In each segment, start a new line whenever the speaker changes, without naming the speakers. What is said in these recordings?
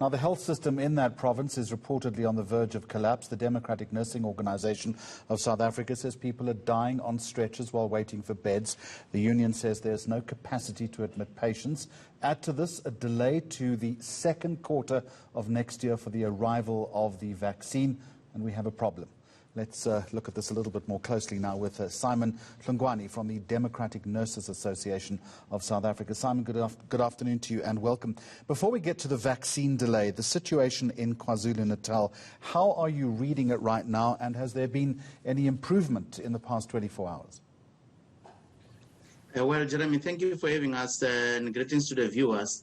Now, the health system in that province is reportedly on the verge of collapse. The Democratic Nursing Organisation of South Africa says people are dying on stretchers while waiting for beds. The union says there's no capacity to admit patients. Add to this a delay to the second quarter of next year for the arrival of the vaccine, and we have a problem. Let's look at this a little bit more closely now with Simon Hlungwani from the Democratic Nurses Association of South Africa. Simon, good afternoon to you and welcome. Before we get to the vaccine delay, the situation in KwaZulu-Natal, how are you reading it right now, and has there been any improvement in the past 24 hours?
Well, Jeremy, thank you for having us, and greetings to the viewers.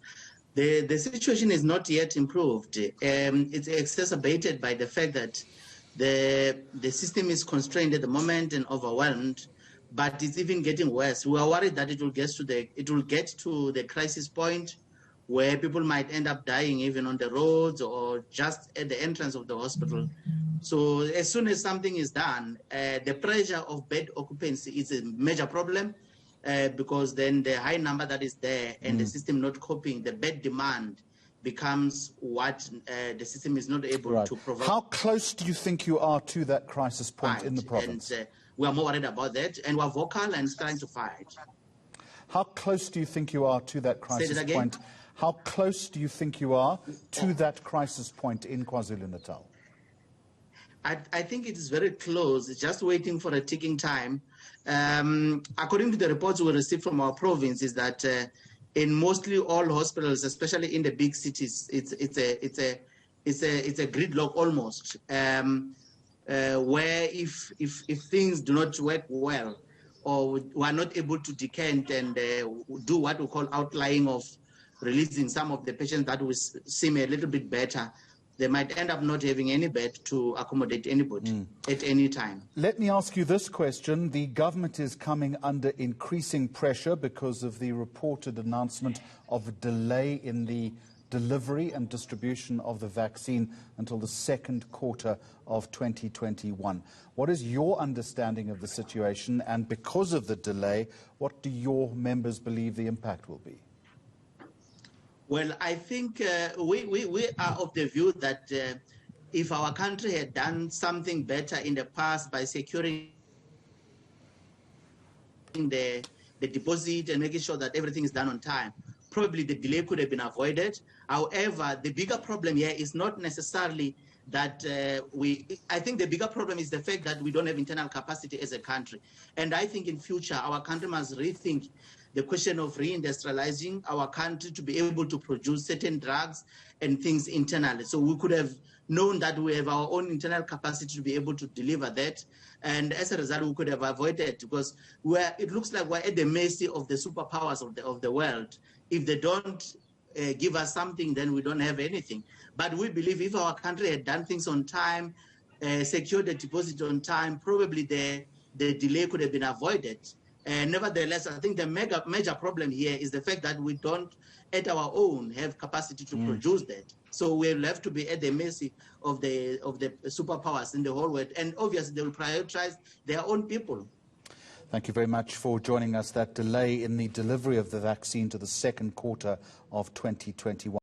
The situation is not yet improved. It's exacerbated by the fact that the system is constrained at the moment and overwhelmed, but it's even getting worse. We are worried that it will get to the crisis point where people might end up dying even on the roads or just at the entrance of the hospital. So as soon as something is done, the pressure of bed occupancy is a major problem, because then the high number that is there and the system not coping, the bed demand becomes what the system is not able to provide.
How close do you think you are to that crisis point in the province?
And we are more worried about that, and we're vocal and trying to fight.
How close do you think you are to that crisis point? How close do you think you are to that crisis point in KwaZulu-Natal?
I think it is very close. It's just waiting for a ticking time. According to the reports we received from our province, is that in mostly all hospitals, especially in the big cities, it's a gridlock almost, where if things do not work well, or we are not able to decant and do what we call outlying of releasing some of the patients that will seem a little bit better, they might end up not having any bed to accommodate anybody at any time.
Let me ask you this question. The government is coming under increasing pressure because of the reported announcement of a delay in the delivery and distribution of the vaccine until the second quarter of 2021. What is your understanding of the situation? And because of the delay, what do your members believe the impact will be?
Well, I think we are of the view that if our country had done something better in the past by securing the deposit and making sure that everything is done on time, probably the delay could have been avoided. However, the bigger problem here is not necessarily that I think the bigger problem is the fact that we don't have internal capacity as a country. And I think in future, our country must rethink the question of reindustrializing our country to be able to produce certain drugs and things internally. So we could have known that we have our own internal capacity to be able to deliver that. And as a result, we could have avoided, because it looks like we're at the mercy of the superpowers of the world. If they don't give us something, then we don't have anything. But we believe if our country had done things on time, secured the deposit on time, probably the delay could have been avoided. Nevertheless, I think the major problem here is the fact that we don't, at our own, have capacity to produce that. So we'll have to be at the mercy of the superpowers in the whole world. And obviously, they will prioritize their own people.
Thank you very much for joining us. That delay in the delivery of the vaccine to the second quarter of 2021.